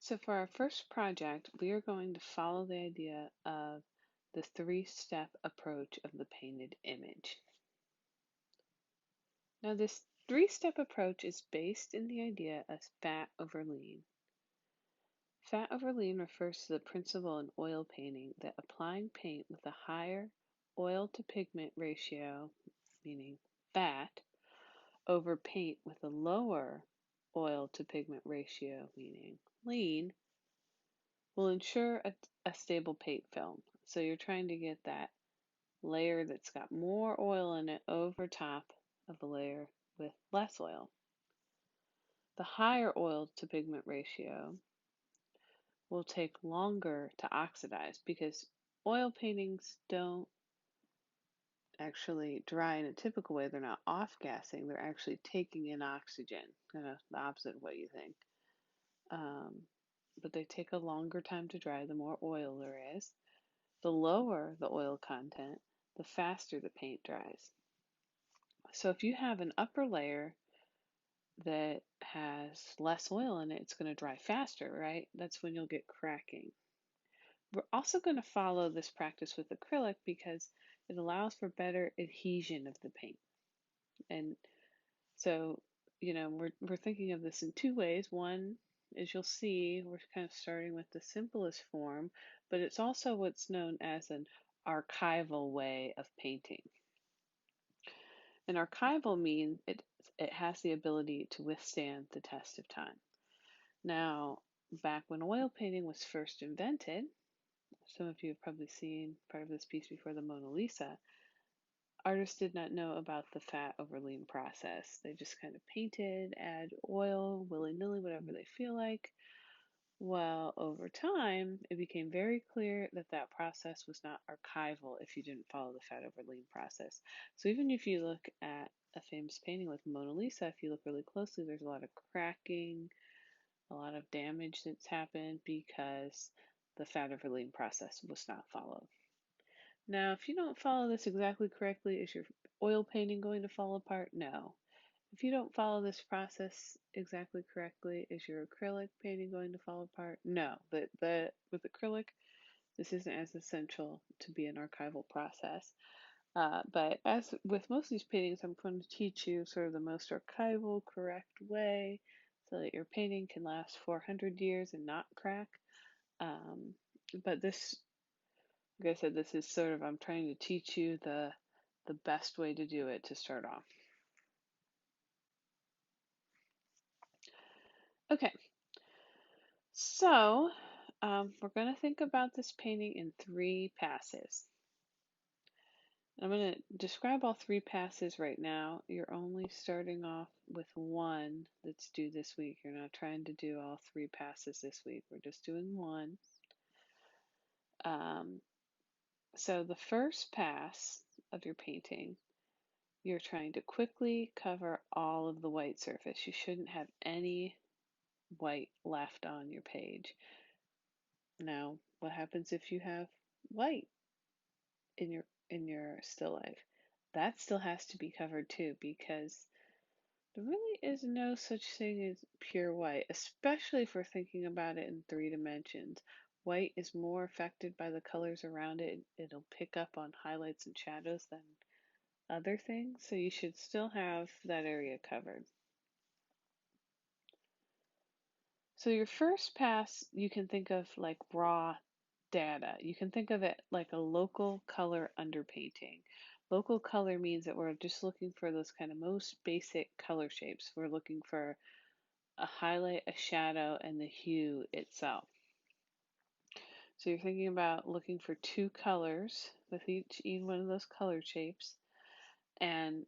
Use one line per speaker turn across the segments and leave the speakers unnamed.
So for our first project, we are going to follow the idea of the three-step approach of the painted image. Now this three-step approach is based in the idea of fat over lean. Fat over lean refers to the principle in oil painting that applying paint with a higher oil to pigment ratio, meaning fat, over paint with a lower oil to pigment ratio, meaning lean, will ensure a stable paint film. So you're trying to get that layer that's got more oil in it over top of a layer with less oil. The higher oil to pigment ratio will take longer to oxidize because oil paintings don't actually dry in a typical way. They're not off-gassing, they're actually taking in oxygen, kind of the opposite of what you think. But they take a longer time to dry the more oil there is. The lower the oil content, the faster the paint dries. So if you have an upper layer that has less oil in it, it's going to dry faster, right? That's when you'll get cracking. We're also going to follow this practice with acrylic because it allows for better adhesion of the paint. And so, we're thinking of this in two ways. One, as you'll see, we're kind of starting with the simplest form, but it's also what's known as an archival way of painting. An archival means it has the ability to withstand the test of time. Now, back when oil painting was first invented, some of you have probably seen part of this piece before the Mona Lisa, artists did not know about the fat over lean process. They just kind of painted, add oil, willy-nilly, whatever they feel like. Well, over time, it became very clear that that process was not archival if you didn't follow the fat over lean process. So even if you look at a famous painting like Mona Lisa, if you look really closely, there's a lot of cracking, a lot of damage that's happened because the fat over lean process was not followed. Now, if you don't follow this exactly correctly, is your oil painting going to fall apart? No. If you don't follow this process exactly correctly, is your acrylic painting going to fall apart? No. With acrylic, this isn't as essential to be an archival process. But as with most of these paintings, I'm going to teach you sort of the most archival, correct way so that your painting can last 400 years and not crack. But this, like I said, this is sort of, I'm trying to teach you the best way to do it to start off. Okay, so we're going to think about this painting in three passes. I'm going to describe all three passes right now. You're only starting off with one that's due this week. You're not trying to do all three passes this week. We're just doing one. So the first pass of your painting, you're trying to quickly cover all of the white surface. You shouldn't have any white left on your page. Now, what happens if you have white in your still life? That still has to be covered too, because there really is no such thing as pure white, especially if we're thinking about it in 3 dimensions. White is more affected by the colors around it. It'll pick up on highlights and shadows than other things, so you should still have that area covered. So your first pass, you can think of like raw data. You can think of it like a local color underpainting. Local color means that we're just looking for those kind of most basic color shapes. We're looking for a highlight, a shadow, and the hue itself. So you're thinking about looking for two colors with each one of those color shapes. And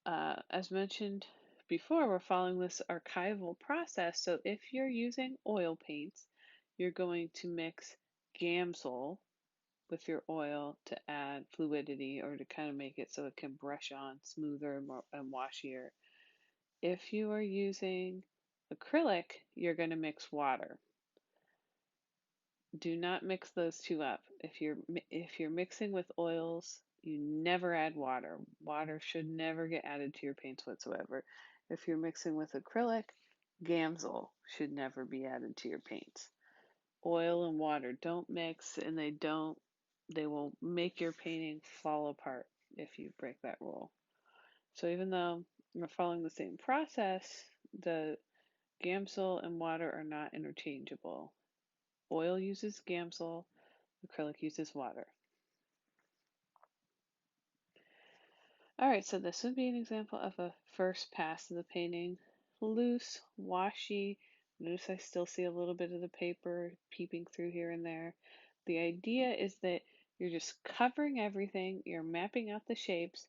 as mentioned before, we're following this archival process. So if you're using oil paints, you're going to mix Gamsol with your oil to add fluidity or to kind of make it so it can brush on smoother and washier. If you are using acrylic, you're going to mix water. Do not mix those two up. If you're mixing with oils, you never add water. Water should never get added to your paints whatsoever. If you're mixing with acrylic, Gamsol should never be added to your paints. Oil and water don't mix, and they will make your painting fall apart if you break that rule. So even though we're following the same process, the Gamsol and water are not interchangeable. Oil uses Gamsol, acrylic uses water. All right, so this would be an example of a first pass of the painting. Loose, washy. Notice I still see a little bit of the paper peeping through here and there. The idea is that you're just covering everything, you're mapping out the shapes,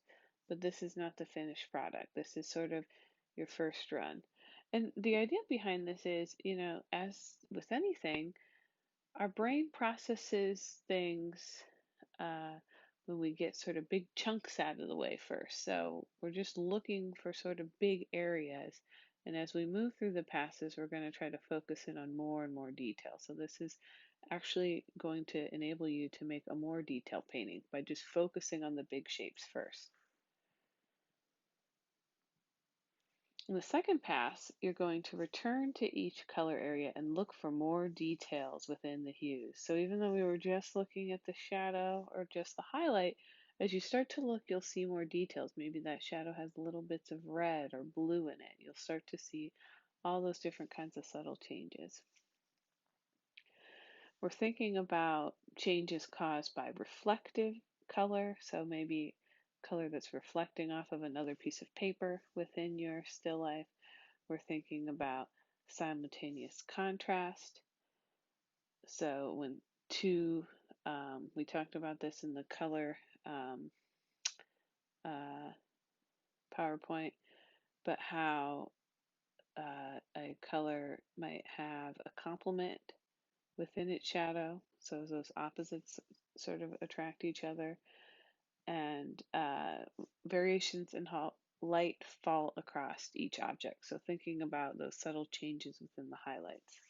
but this is not the finished product. This is sort of your first run. And the idea behind this is, as with anything, our brain processes things when we get sort of big chunks out of the way first. So we're just looking for sort of big areas. And as we move through the passes, we're going to try to focus in on more and more detail. So this is actually going to enable you to make a more detailed painting by just focusing on the big shapes first. In the second pass, you're going to return to each color area and look for more details within the hues. So even though we were just looking at the shadow or just the highlight, as you start to look, you'll see more details. Maybe that shadow has little bits of red or blue in it. You'll start to see all those different kinds of subtle changes. We're thinking about changes caused by reflective color, so maybe color that's reflecting off of another piece of paper within your still life. We're thinking about simultaneous contrast. So when we talked about this in the color uh, PowerPoint, but how a color might have a complement within its shadow. So those opposites sort of attract each other, and variations in how light fall across each object. So thinking about those subtle changes within the highlights.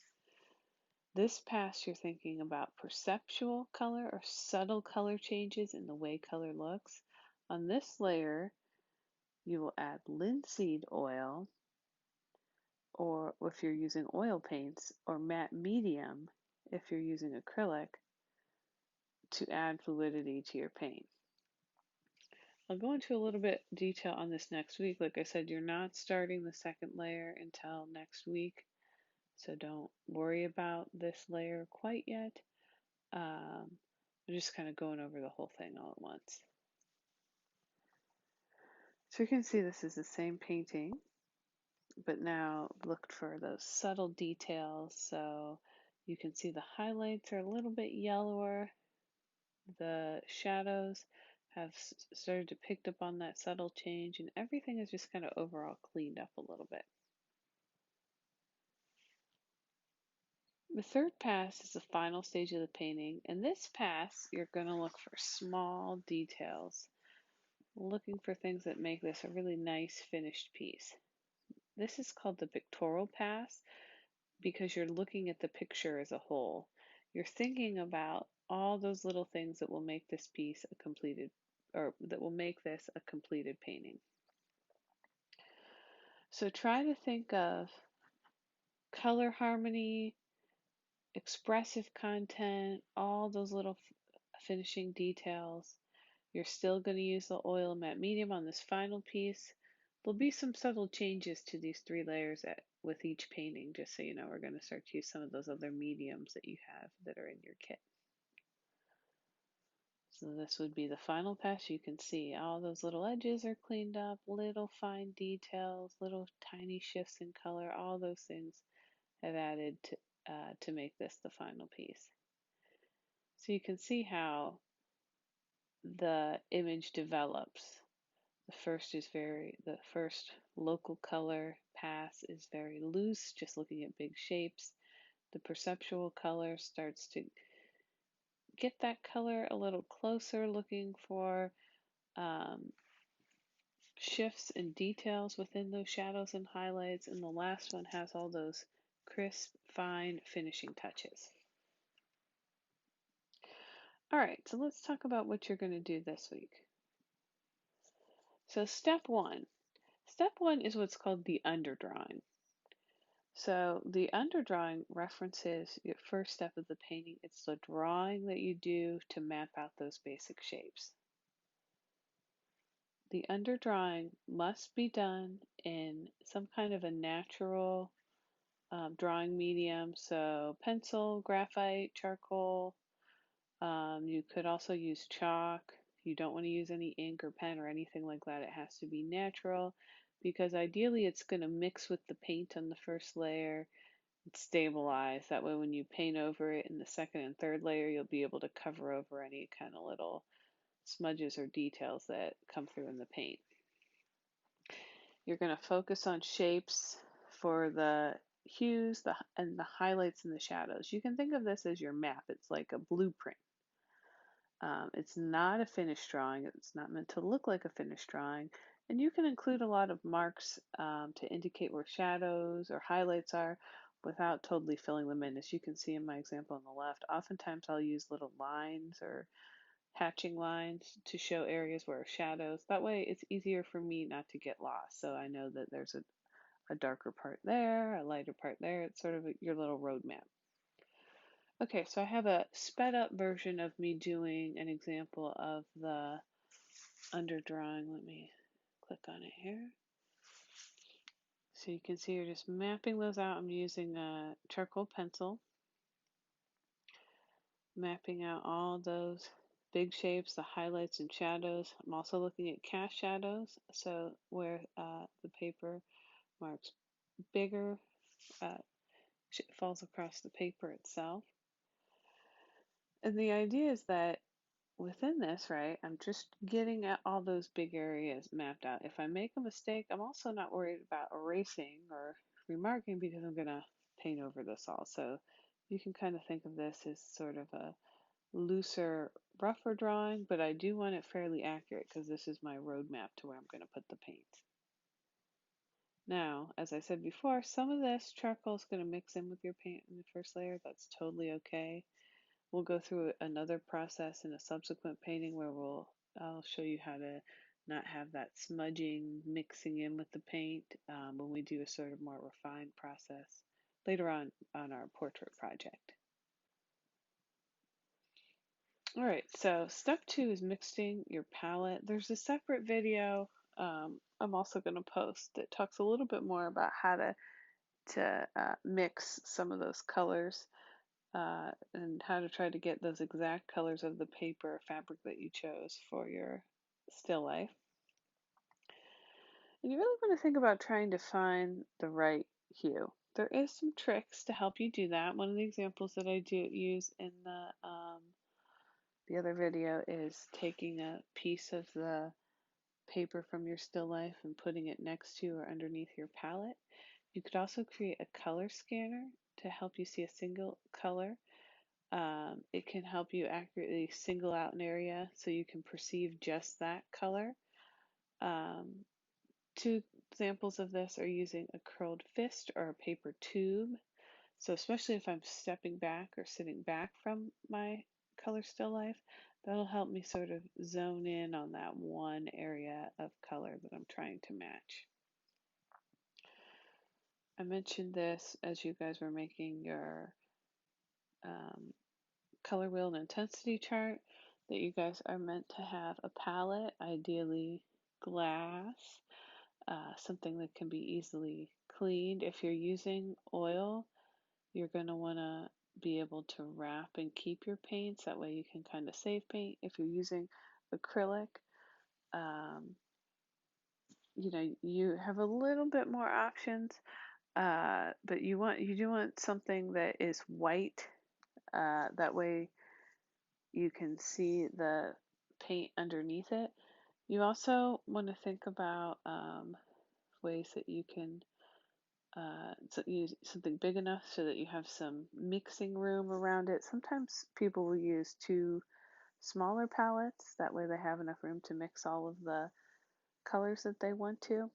This pass, you're thinking about perceptual color or subtle color changes in the way color looks. On this layer, you will add linseed oil, or if you're using oil paints, or matte medium if you're using acrylic, to add fluidity to your paint. I'll go into a little bit detail on this next week. Like I said, you're not starting the second layer until next week, so don't worry about this layer quite yet. I'm just kind of going over the whole thing all at once. So you can see this is the same painting, but now looked for those subtle details. So you can see the highlights are a little bit yellower. The shadows have started to pick up on that subtle change, and everything is just kind of overall cleaned up a little bit. The third pass is the final stage of the painting. In this pass, you're going to look for small details, looking for things that make this a really nice finished piece. This is called the pictorial pass because you're looking at the picture as a whole. You're thinking about all those little things that will make this piece a completed, or that will make this a completed painting. So try to think of color harmony, expressive content, all those little finishing details. You're still going to use the oil matte medium on this final piece. There'll be some subtle changes to these three layers with each painting, just so you know. We're going to start to use some of those other mediums that you have that are in your kit. So this would be the final pass. You can see all those little edges are cleaned up, little fine details, little tiny shifts in color, all those things have added to make this the final piece. So you can see how the image develops. The first local color pass is very loose, just looking at big shapes. The perceptual color starts to get that color a little closer, looking for shifts and details within those shadows and highlights. And the last one has all those crisp, fine finishing touches. All right, so let's talk about what you're going to do this week. So step one is what's called the underdrawing. So the underdrawing references your first step of the painting. It's the drawing that you do to map out those basic shapes. The underdrawing must be done in some kind of a natural drawing medium, so pencil, graphite, charcoal. You could also use chalk. You don't want to use any ink or pen or anything like that. It has to be natural because ideally it's going to mix with the paint on the first layer and stabilize. That way when you paint over it in the second and third layer, you'll be able to cover over any kind of little smudges or details that come through in the paint. You're going to focus on shapes for the hues and the highlights and the shadows. You can think of this as your map. It's like a blueprint. It's not a finished drawing. It's not meant to look like a finished drawing. And you can include a lot of marks to indicate where shadows or highlights are without totally filling them in. As you can see in my example on the left, oftentimes I'll use little lines or hatching lines to show areas where shadows. That way it's easier for me not to get lost. So I know that there's a darker part there, a lighter part there. It's sort of your little roadmap. Okay, so I have a sped up version of me doing an example of the underdrawing. Let me click on it here. So you can see you're just mapping those out. I'm using a charcoal pencil, mapping out all those big shapes, the highlights and shadows. I'm also looking at cast shadows, so where the paper marks bigger uh, falls across the paper itself. And the idea is that within this, right, I'm just getting at all those big areas mapped out. If I make a mistake, I'm also not worried about erasing or remarking because I'm going to paint over this all. So you can kind of think of this as sort of a looser, rougher drawing, but I do want it fairly accurate because this is my roadmap to where I'm going to put the paint. Now, as I said before, some of this charcoal is going to mix in with your paint in the first layer. That's totally okay. We'll go through another process in a subsequent painting where I'll show you how to not have that smudging mixing in with the paint when we do a sort of more refined process later on our portrait project. All right, so step 2 is mixing your palette. There's a separate video I'm also going to post that talks a little bit more about how to mix some of those colors and how to try to get those exact colors of the paper or fabric that you chose for your still life. And you really want to think about trying to find the right hue. There is some tricks to help you do that. One of the examples that I do use in the other video is taking a piece of the paper from your still life and putting it next to or underneath your palette. You could also create a color scanner to help you see a single color. It can help you accurately single out an area so you can perceive just that color. Two examples of this are using a curled fist or a paper tube. So especially if I'm stepping back or sitting back from my color still life, that'll help me sort of zone in on that one area of color that I'm trying to match. I mentioned this as you guys were making your color wheel and intensity chart, that you guys are meant to have a palette, ideally glass, something that can be easily cleaned. If you're using oil, you're going to want to be able to wrap and keep your paints. That way you can kind of save paint. If you're using acrylic, you have a little bit more options, but you do want something that is white. That way you can see the paint underneath it. You also want to think about ways that you can use something big enough so that you have some mixing room around it. Sometimes people will use two smaller palettes. That way they have enough room to mix all of the colors that they want to.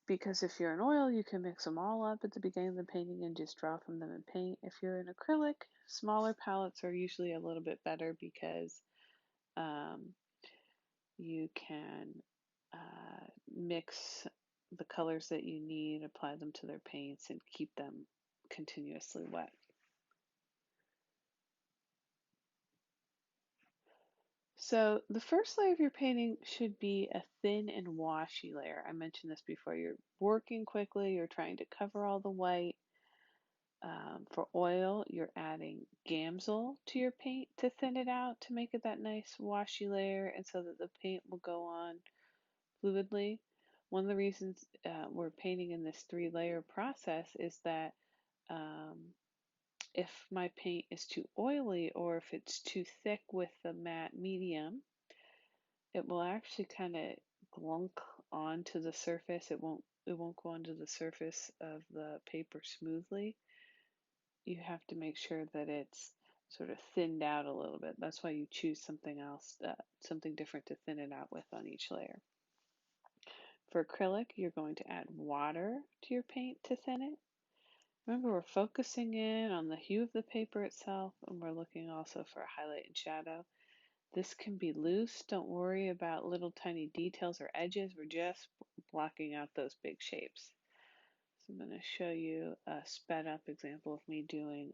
Because if you're in oil, you can mix them all up at the beginning of the painting and just draw from them in paint. If you're in acrylic, smaller palettes are usually a little bit better because you can mix the colors that you need, apply them to their paints, and keep them continuously wet. So the first layer of your painting should be a thin and washy layer. I mentioned this before. You're working quickly, you're trying to cover all the white. For oil, you're adding Gamsol to your paint to thin it out to make it that nice washy layer and so that the paint will go on fluidly. One of the reasons we're painting in this 3-layer process is that um, if my paint is too oily or if it's too thick with the matte medium, it will actually kind of glunk onto the surface. It won't go onto the surface of the paper smoothly. You have to make sure that it's sort of thinned out a little bit. That's why you choose something else, something different to thin it out with on each layer. For acrylic, you're going to add water to your paint to thin it. Remember, we're focusing in on the hue of the paper itself, and we're looking also for a highlight and shadow. This can be loose. Don't worry about little tiny details or edges. We're just blocking out those big shapes. So I'm going to show you a sped up example of me doing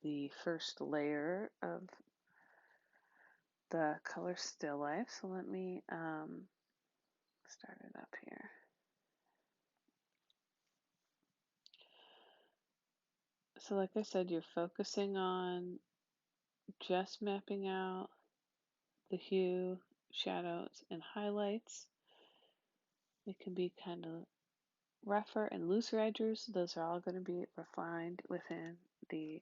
the first layer of the color still life. So let me start it up here. So like I said, you're focusing on just mapping out the hue, shadows, and highlights. It can be kind of rougher and looser edges. Those are all going to be refined within the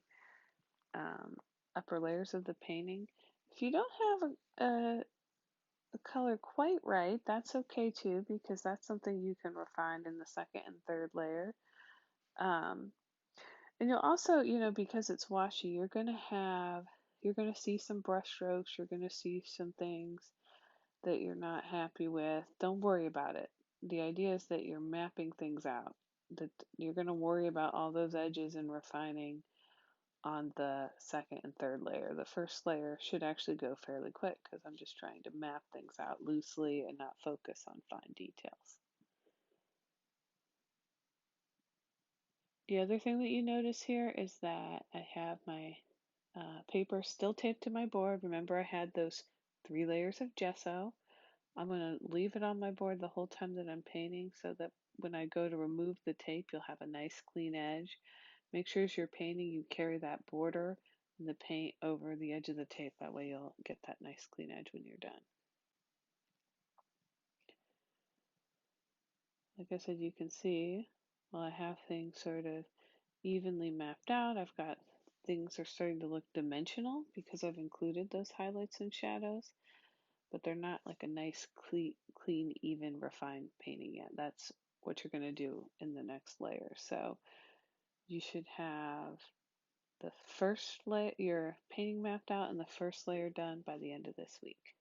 upper layers of the painting. If you don't have a color quite right, that's okay too, because that's something you can refine in the second and third layer. Um, and you'll also, because it's washy, you're going to see some brush strokes, you're going to see some things that you're not happy with. Don't worry about it. The idea is that you're mapping things out, that you're going to worry about all those edges and refining on the second and third layer. The first layer should actually go fairly quick because I'm just trying to map things out loosely and not focus on fine details. The other thing that you notice here is that I have my paper still taped to my board. Remember, I had those 3 layers of gesso. I'm going to leave it on my board the whole time that I'm painting so that when I go to remove the tape, you'll have a nice clean edge. Make sure as you're painting, you carry that border and the paint over the edge of the tape. That way you'll get that nice clean edge when you're done. Like I said, you can see, while I have things sort of evenly mapped out, I've got things are starting to look dimensional because I've included those highlights and shadows, but they're not like a nice, clean, even, refined painting yet. That's what you're going to do in the next layer. So you should have the first layer, your painting mapped out, and the first layer done by the end of this week.